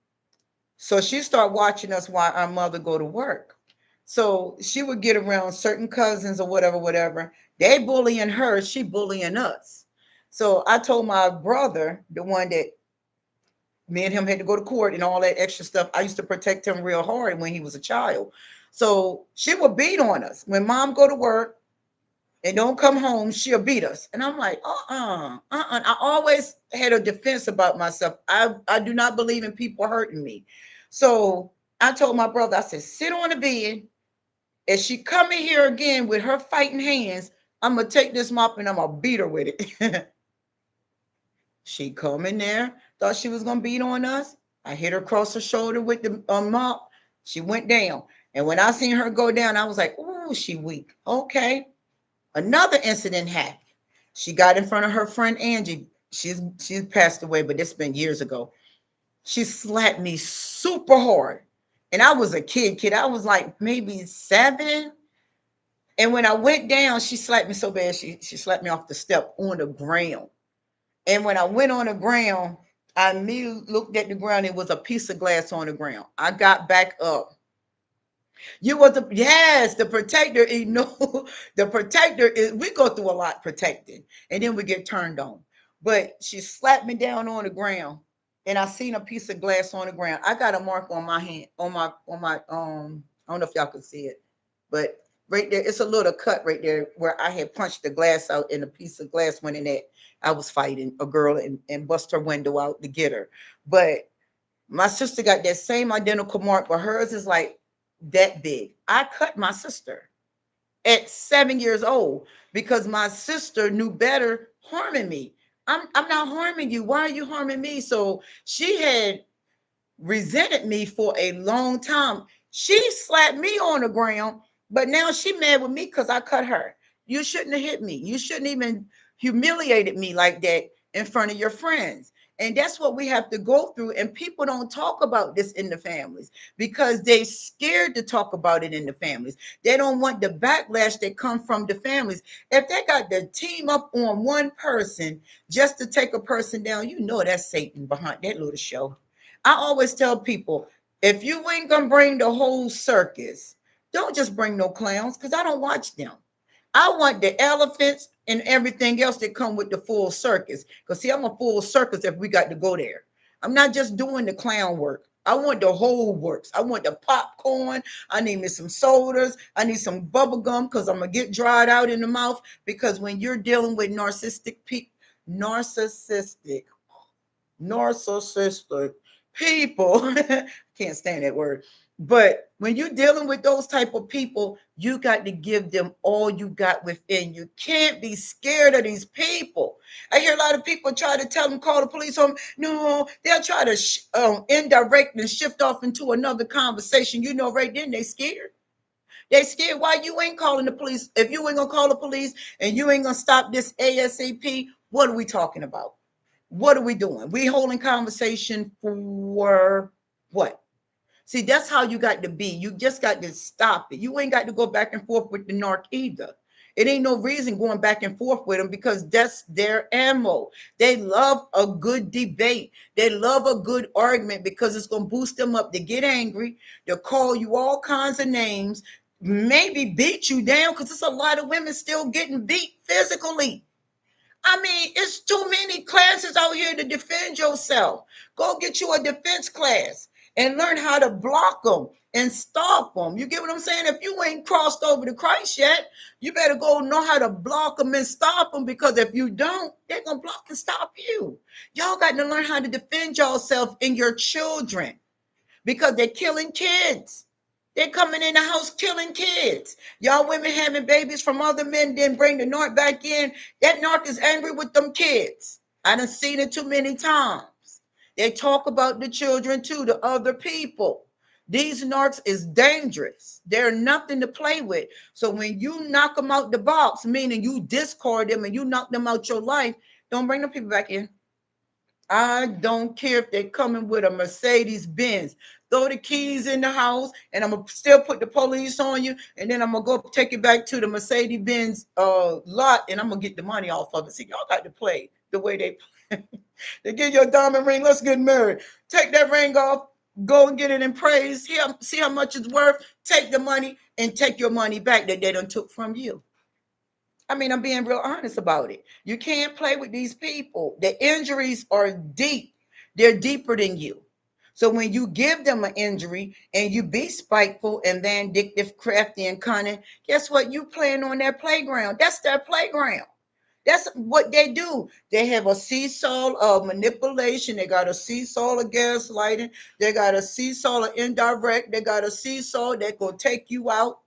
So she started watching us while our mother go to work. So she would get around certain cousins or whatever, whatever. They bullying her, she bullying us. So I told my brother, the one that me and him had to go to court and all that extra stuff. I used to protect him real hard when he was a child. So she would beat on us. When mom go to work and don't come home, she'll beat us. And I'm like, I always had a defense about myself. I do not believe in people hurting me. So I told my brother, I said, sit on the bed. If she come in here again with her fighting hands, I'm gonna take this mop and I'm gonna beat her with it. She come in there, thought she was gonna beat on us. I hit her across the shoulder with the mop. She went down. And when I seen her go down, I was like, "Ooh, she weak." Okay. Another incident happened. She got in front of her friend Angie. She's passed away, but it's been years ago. She slapped me super hard. And I was a kid. I was like maybe 7. And when I went down, she slapped me so bad, she slapped me off the step on the ground. And when I went on the ground, I immediately looked at the ground. It was a piece of glass on the ground. I got back up. You was the yes, the protector. The protector is. We go through a lot protecting, and then we get turned on. But she slapped me down on the ground, and I seen a piece of glass on the ground. I got a mark on my hand, on my. I don't know if y'all can see it, but right there, it's a little cut right there where I had punched the glass out, and a piece of glass went in that. I was fighting a girl and bust her window out to get her, but my sister got that same identical mark, but hers is like that big. I cut my sister at 7 years old because my sister knew better harming me. I'm not harming you. Why are you harming me? So she had resented me for a long time. She slapped me on the ground, but now she mad with me because I cut her. You shouldn't have hit me. You shouldn't even humiliated me like that in front of your friends. And that's what we have to go through. And people don't talk about this in the families because they scared to talk about it in the families. They don't want the backlash that come from the families. If they got the team up on one person just to take a person down, you know that's Satan behind that little show. I always tell people, if you ain't gonna bring the whole circus, don't just bring no clowns because I don't watch them. I want the elephants and everything else that come with the full circus. Because see, I'm a full circus if we got to go there. I'm not just doing the clown work. I want the whole works. I want the popcorn. I need me some sodas. I need some bubble gum because I'm gonna get dried out in the mouth. Because when you're dealing with narcissistic narcissistic people, can't stand that word, but when you're dealing with those type of people, you got to give them all you got within. You can't be scared of these people. I hear a lot of people try to tell them call the police on. No, they'll try to indirect and shift off into another conversation. Right then they scared. They scared. Why you ain't calling the police? If you ain't gonna call the police and you ain't gonna stop this ASAP, what are we talking about? What are we doing? We holding conversation for what? See, that's how you got to be. You just got to stop it. You ain't got to go back and forth with the narc either. It ain't no reason going back and forth with them because that's their ammo. They love a good debate. They love a good argument because it's going to boost them up. They get angry. They'll call you all kinds of names, maybe beat you down because it's a lot of women still getting beat physically. I mean, it's too many classes out here to defend yourself. Go get you a defense class and learn how to block them and stop them. You get what I'm saying? If you ain't crossed over to Christ yet, you better go know how to block them and stop them because if you don't, they're going to block and stop you. Y'all got to learn how to defend yourself and your children because they're killing kids. They're coming in the house killing kids. Y'all women having babies from other men, then bring the narc back in. That narc is angry with them kids. I done seen it too many times. They talk about the children too, to other people. These narcs is dangerous. They're nothing to play with. So when you knock them out the box, meaning you discard them and you knock them out your life, don't bring them people back in. I don't care if they're coming with a Mercedes Benz. Throw the keys in the house, and I'm gonna still put the police on you, and then I'm gonna go take it back to the Mercedes Benz lot, and I'm gonna get the money off of it. See, y'all got to play the way they play. They give you a diamond ring. Let's get married. Take that ring off. Go and get it in praise. Here, see how much it's worth. Take the money and take your money back that they done took from you. I mean, I'm being real honest about it. You can't play with these people. The injuries are deep. They're deeper than you. So when you give them an injury and you be spiteful and vindictive, crafty, and cunning, guess what? You playing on their playground. That's their playground. That's what they do. They have a seesaw of manipulation. They got a seesaw of gaslighting. They got a seesaw of indirect. They got a seesaw that gonna take you out,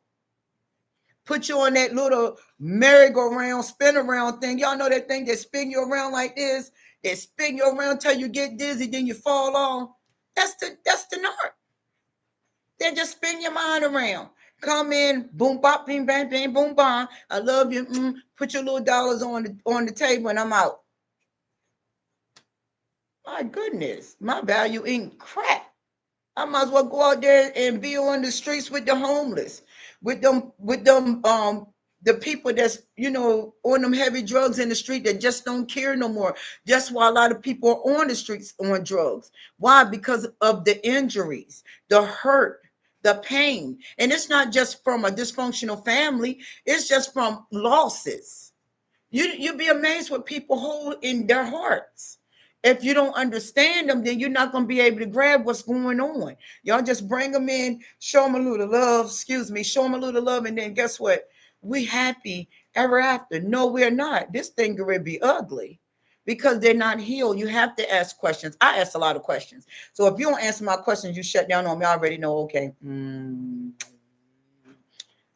put you on that little merry-go-round, spin around thing. Y'all know that thing that spin you around like this? That spin you around till you get dizzy, then you fall off. That's the narc. They just spin your mind around. Come in, boom, bop, bing, bang, bang, boom, bang. I love you. Put your little dollars on the table, and I'm out. My goodness, my value ain't crap. I might as well go out there and be on the streets with the homeless, with them, the people that's on them heavy drugs in the street that just don't care no more. Just why a lot of people are on the streets on drugs. Why? Because of the injuries, the hurt, the pain, and it's not just from a dysfunctional family. It's just from losses. You'd be amazed what people hold in their hearts. If you don't understand them, then you're not going to be able to grab what's going on. Y'all just bring them in, show them a little love, excuse me, show them a little love, and then guess what? We happy ever after. No, we're not. This thing could be ugly because they're not healed. You have to ask questions. I ask a lot of questions. So if you don't answer my questions, you shut down on me. I already know, okay. I'm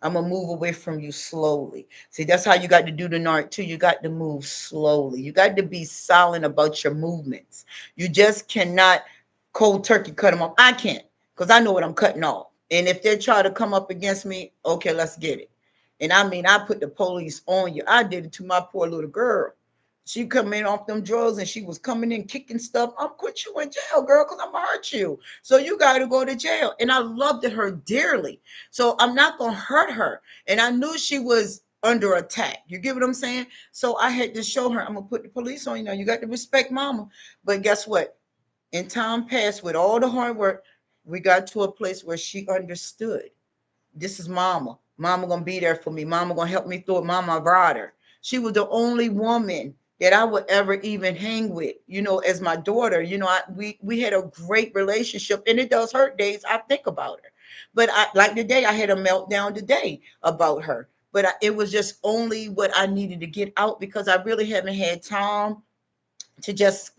gonna move away from you slowly. See, that's how you got to do the narc too. You got to move slowly. You got to be silent about your movements. You just cannot cold turkey cut them off. I can't because I know what I'm cutting off. And if they try to come up against me, okay, let's get it. And I mean, I put the police on you. I did it to my poor little girl. She come in off them drugs and she was coming in kicking stuff. I'm put you in jail, girl, because I'm gonna hurt you. So you got to go to jail. And I loved her dearly. So I'm not gonna hurt her. And I knew she was under attack. You get what I'm saying? So I had to show her, I'm gonna put the police on you now. You got to respect mama. But guess what? In time past, with all the hard work, we got to a place where she understood. This is mama. Mama gonna be there for me. Mama gonna help me through it. Mama brought her. She was the only woman that I would ever even hang with, as my daughter. We had a great relationship, and it does hurt days. I think about her, but like today, I had a meltdown today about her. But it was just only what I needed to get out because I really haven't had time to just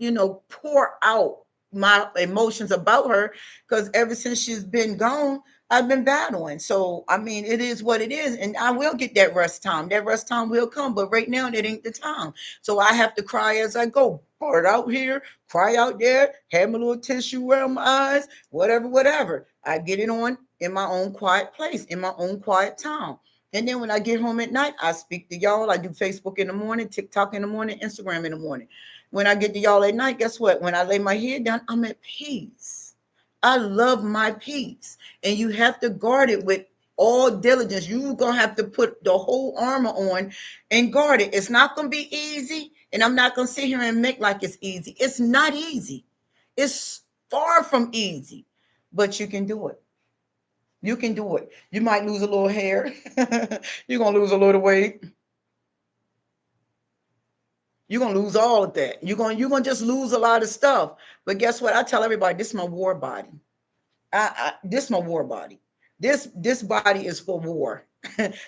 pour out my emotions about her because ever since she's been gone, I've been battling. So I mean, it is what it is, and I will get that rest time. That rest time will come, but right now that ain't the time. So I have to cry as I go. Pour it out here, cry out there, have my little tissue around my eyes, whatever, whatever. I get it on in my own quiet place, in my own quiet time. And then when I get home at night, I speak to y'all. I do Facebook in the morning, TikTok in the morning, Instagram in the morning. When I get to y'all at night, guess what? When I lay my head down, I'm at peace. I love my peace. And you have to guard it with All diligence. You're going to have to put the whole armor on and guard it. It's not going to be easy. And I'm not going to sit here and make like it's easy. It's not easy. It's far from easy, but you can do it. You can do it. You might lose a little hair. You're going to lose a little weight. You're going to lose all of that. You're going to just lose a lot of stuff. But guess what? I tell everybody, this is my war body. This is my war body. This body is for war.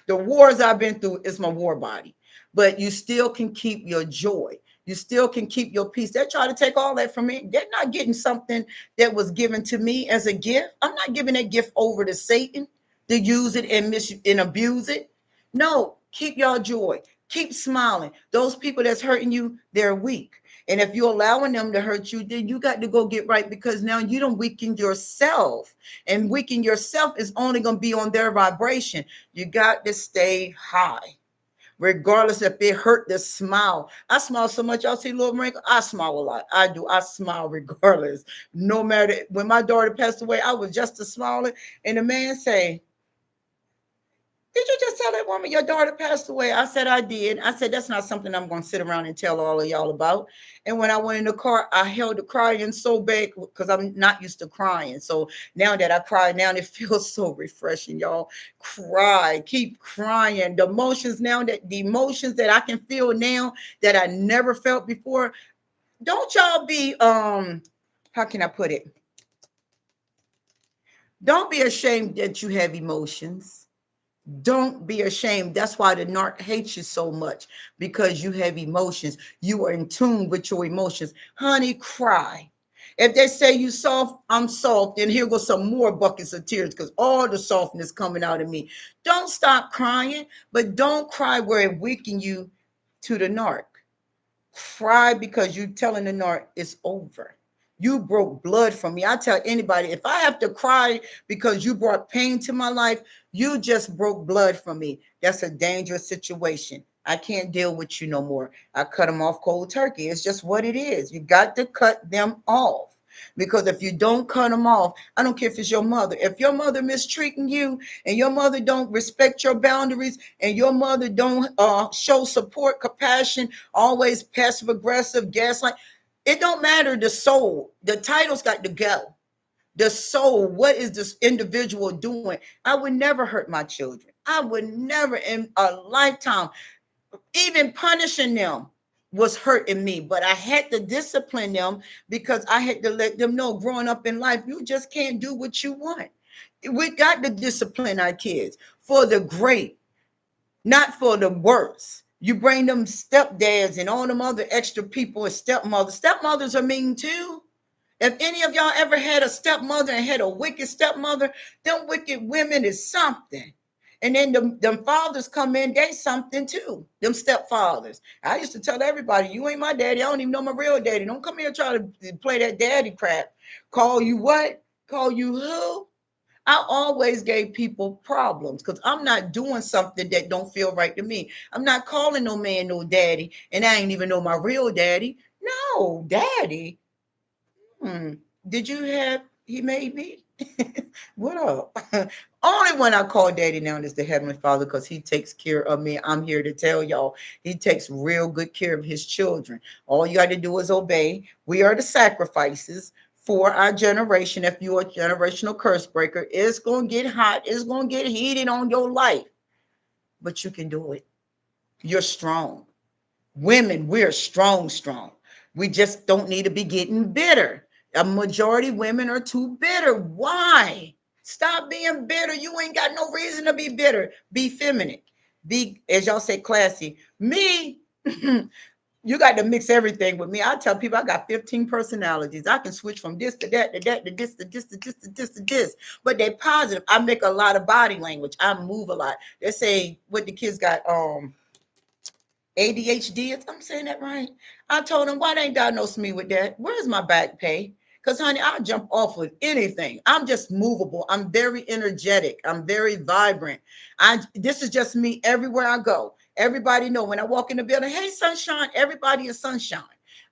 The wars I've been through is my war body. But you still can keep your joy. You still can keep your peace. They try to take all that from me. They're not getting something that was given to me as a gift. I'm not giving that gift over to Satan to use it and and abuse it. No, keep your joy. Keep smiling. Those people that's hurting you, they're weak. And if you're allowing them to hurt you, then you got to go get right, because now you don't weaken yourself. And weaken yourself is only going to be on their vibration. You got to stay high. Regardless if it hurt the smile. I smile so much. Y'all see little wrinkle. I smile a lot. I do. I smile regardless. No matter, when my daughter passed away, I was just a smiling. And the man say, did you just tell that woman your daughter passed away? I said, I did. I said, that's not something I'm going to sit around and tell all of y'all about. And when I went in the car, I held the crying so bad because I'm not used to crying. So now that I cry now, it feels so refreshing, y'all. Cry, keep crying. The emotions that I can feel now that I never felt before. Don't y'all be, how can I put it? Don't be ashamed that you have emotions. Don't be ashamed. That's why the narc hates you so much, because you have emotions. You are in tune with your emotions. Honey, cry. If they say you soft, I'm soft. And here goes some more buckets of tears because all the softness coming out of me. Don't stop crying, but don't cry where it weaken you to the narc. Cry because you telling the narc it's over. You broke blood from me. I tell anybody, if I have to cry because you brought pain to my life, you just broke blood from me. That's a dangerous situation. I can't deal with you no more. I cut them off cold turkey. It's just what it is. You got to cut them off. Because if you don't cut them off, I don't care if it's your mother. If your mother mistreating you and your mother don't respect your boundaries and your mother don't show support, compassion, always passive aggressive, gaslight, it don't matter the soul. The title's got to go. The soul, what is this individual doing? I would never hurt my children. I would never in a lifetime, even punishing them was hurting me, but I had to discipline them because I had to let them know growing up in life, you just can't do what you want. We got to discipline our kids for the great, not for the worse. You bring them stepdads and all them other extra people as stepmothers. Stepmothers are mean too. If any of y'all ever had a stepmother and had a wicked stepmother, them wicked women is something. And then them fathers come in, they something too. Them stepfathers. I used to tell everybody, you ain't my daddy. I don't even know my real daddy. Don't come here and try to play that daddy crap. Call you what? Call you who? I always gave people problems because I'm not doing something that don't feel right to me. I'm not calling no man no daddy, and I ain't even know my real daddy. No, daddy. Hmm. Did you have he made me? What up? Only one I call daddy now is the Heavenly Father because he takes care of me. I'm here to tell y'all he takes real good care of his children. All you got to do is obey. We are the sacrifices for our generation. If you're a generational curse breaker, it's going to get hot. It's going to get heated on your life. But you can do it. You're strong. Women, we're strong, strong. We just don't need to be getting bitter. A majority of women are too bitter. Why? Stop being bitter. You ain't got no reason to be bitter. Be feminine. Be, as y'all say, classy. Me, you got to mix everything with me. I tell people I got 15 personalities. I can switch from this to that to that to this to this to this to this to this. But they're positive. I make a lot of body language. I move a lot. They say what the kids got ADHD. I'm saying that right. I told him, why they ain't diagnosed me with that? Where's my back pay? Because, honey, I'll jump off with anything. I'm just movable. I'm very energetic. I'm very vibrant. This is just me everywhere I go. Everybody know when I walk in the building, hey, sunshine, everybody is sunshine.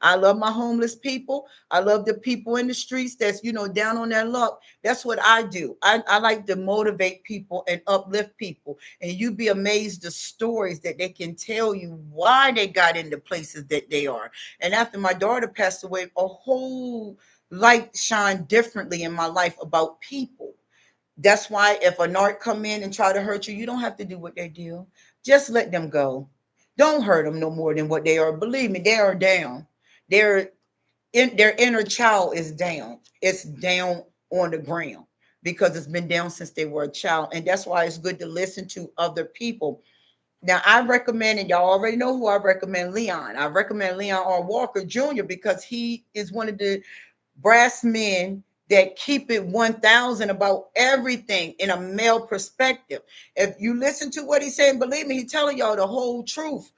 I love my homeless people. I love the people in the streets that's, down on their luck. That's what I do. I like to motivate people and uplift people. And you'd be amazed the stories that they can tell you why they got into places that they are. And after my daughter passed away, a whole light shined differently in my life about people. That's why if a narc come in and try to hurt you, you don't have to do what they do. Just let them go. Don't hurt them no more than what they are. Believe me, they are down. Their their inner child is down. It's down on the ground because it's been down since they were a child. And that's why it's good to listen to other people. Now, I recommend, and y'all already know who I recommend, Leon. I recommend Leon R. Walker Jr. because he is one of the brass men that keep it 1000 about everything in a male perspective. If you listen to what he's saying, believe me, he's telling y'all the whole truth.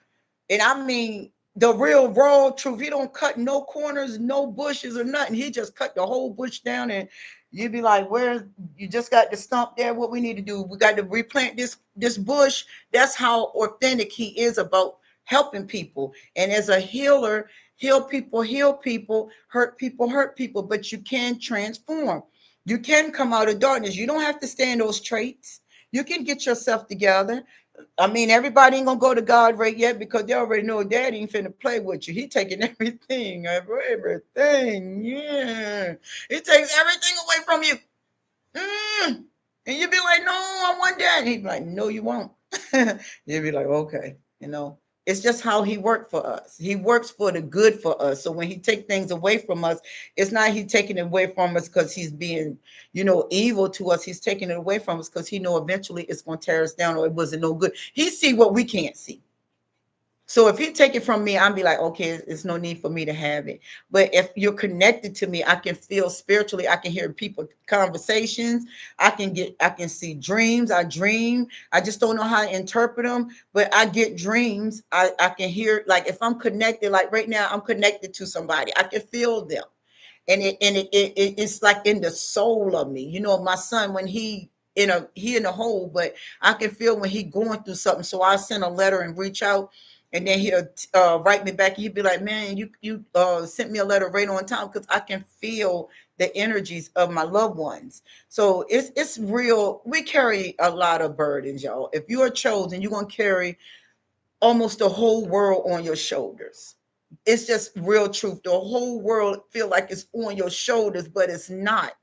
And I mean, the real raw truth. He don't cut no corners, no bushes or nothing. He just cut the whole bush down, and you'd be like, where's, you just got the stump there. What we need to do, we got to replant this bush. That's how authentic he is about helping people. And as a healer, heal people, hurt people, but you can transform. You can come out of darkness. You don't have to stay in those traits. You can get yourself together. I mean, everybody ain't gonna go to God right yet because they already know Daddy ain't finna play with you. He taking everything, everything. Yeah, he takes everything away from you. And you'd be like, "No, I want that." And he'd be like, "No, you won't." You'd be like, "Okay, It's just how he worked for us. He works for the good for us. So when he take things away from us, it's not he taking it away from us because he's being, evil to us. He's taking it away from us because he know eventually it's going to tear us down or it wasn't no good. He see what we can't see. So if he take it from me, I'll be like, okay, it's no need for me to have it. But if you're connected to me, I can feel spiritually. I can hear people conversations. I can see dreams. I dream. I just don't know how to interpret them, but I get dreams. I can hear, like if I'm connected, like right now, I'm connected to somebody. I can feel them. It's like in the soul of me. My son, when he in a hole, but I can feel when he going through something. So I send a letter and reach out, and then he'll write me back. He'd be like, "Man, you sent me a letter right on time," because I can feel the energies of my loved ones. So it's real. We carry a lot of burdens, y'all. If you are chosen, you're gonna carry almost the whole world on your shoulders. It's just real truth. The whole world feel like it's on your shoulders, but it's not.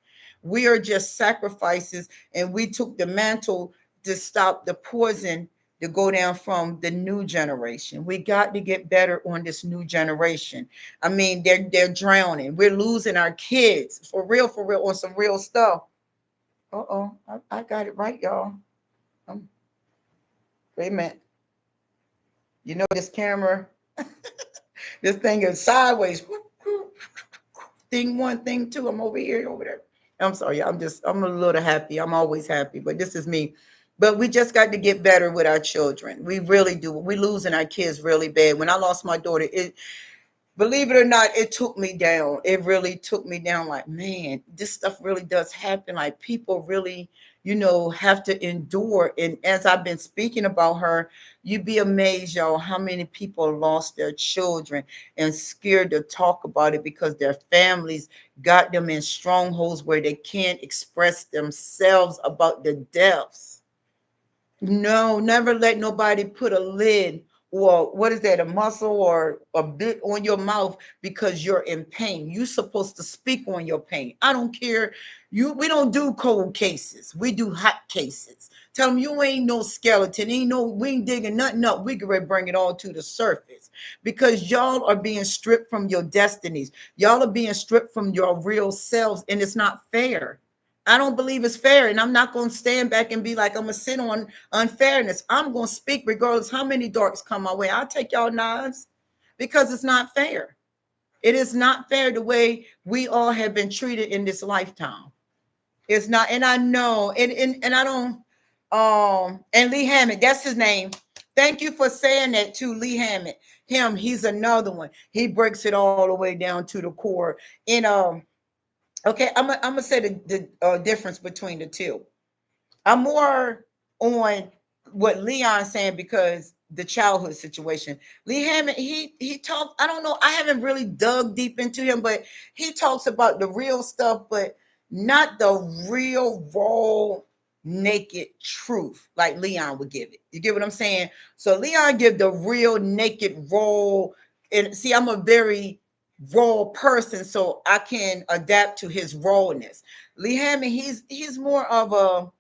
We are just sacrifices, and we took the mantle to stop the poison to go down from the new generation. We got to get better on this new generation. I mean, they're drowning. We're losing our kids for real, on some real stuff. Uh-oh, I got it right, y'all. Um, Wait a minute. This camera, this thing is sideways. Thing one, thing two. I'm over here, over there. I'm sorry. I'm a little happy. I'm always happy, but this is me. But we just got to get better with our children. We really do. We losing our kids really bad. When I lost my daughter, believe it or not, it took me down. It really took me down. Like, man, this stuff really does happen. Like, people really, have to endure. And as I've been speaking about her, you'd be amazed, y'all, how many people lost their children and scared to talk about it because their families got them in strongholds where they can't express themselves about the deaths. No, never let nobody put a lid, or what is that, a muscle or a bit on your mouth because you're in pain. You're supposed to speak on your pain. I don't care. We don't do cold cases. We do hot cases. Tell them you ain't no skeleton, ain't no, we ain't digging nothing up. We can bring it all to the surface because y'all are being stripped from your destinies. Y'all are being stripped from your real selves, and it's not fair. I don't believe it's fair, and I'm not going to stand back and be like I'm gonna sit on unfairness. I'm going to speak regardless how many darks come my way. I'll take y'all knives because it's not fair. It is not fair the way we all have been treated in this lifetime. It's not, and I know, and I don't. And Lee Hammond, that's his name. Thank you for saying that to Lee Hammond. He's another one. He breaks it all the way down to the core. And okay, I'm gonna say the difference between the two. I'm more on what Leon's saying because the childhood situation. Lee Hammond, he talks. I don't know. I haven't really dug deep into him, but he talks about the real stuff, but not the real raw naked truth like Leon would give it. You get what I'm saying? So Leon give the real naked raw. And see, I'm a very raw person, so I can adapt to his rawness. Lee Hammond, he's more of a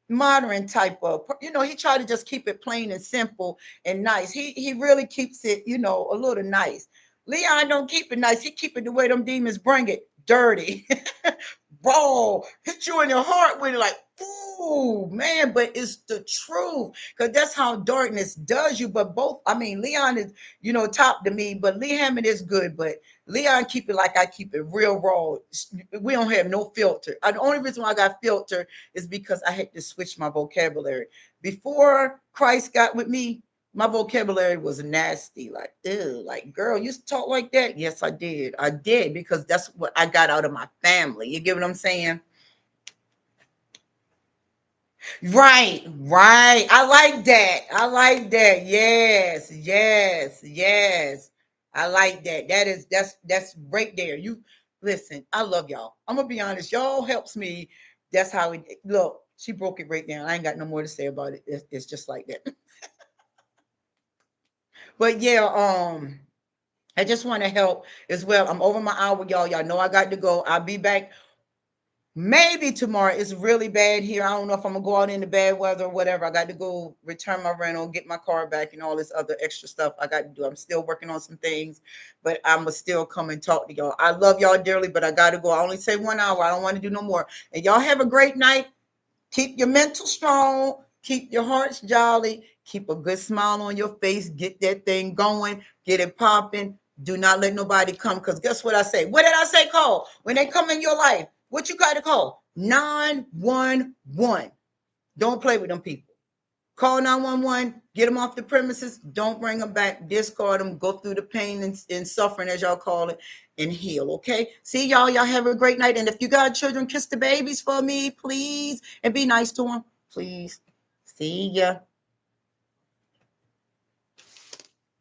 modern type of, he tried to just keep it plain and simple and nice. He really keeps it, a little nice. Leon don't keep it nice. He keep it the way them demons bring it, dirty. Raw, hit you in your heart with it like, ooh, man, but it's the truth. Because that's how darkness does you. But both, I mean, Leon is, top to me, but Lee Hammond is good. But Leon keep it like I keep it real raw. We don't have no filter. The only reason why I got filter is because I had to switch my vocabulary. Before Christ got with me, my vocabulary was nasty. Like, ew, like, girl, you talk like that? Yes, I did. I did because that's what I got out of my family. You get what I'm saying? Right, right. I like that. I like that. Yes, yes, yes. I like that. That's right there. You listen, I love y'all. I'm gonna be honest, y'all helps me. That's how it look. She broke it right down. I ain't got no more to say about it. It's just like that. But yeah, I just want to help as well. I'm over my hour, y'all. Y'all know I got to go. I'll be back maybe tomorrow. It's really bad here. I don't know if I'm gonna go out in the bad weather or whatever. I got to go return my rental, get my car back, and all this other extra stuff I got to do. I'm still working on some things, but I'm gonna still come and talk to y'all. I love y'all dearly, but I got to go. I only say 1 hour. I don't want to do no more. And y'all have a great night. Keep your mental strong. Keep your hearts jolly. Keep a good smile on your face. Get that thing going. Get it popping. Do not let nobody come. Because guess what I say? What did I say call? When they come in your life, what you got to call? 911. Don't play with them people. Call 911, get them off the premises. Don't bring them back. Discard them. Go through the pain and suffering, as y'all call it, and heal. Okay? See y'all. Y'all have a great night. And if you got children, kiss the babies for me, please. And be nice to them, please. See ya.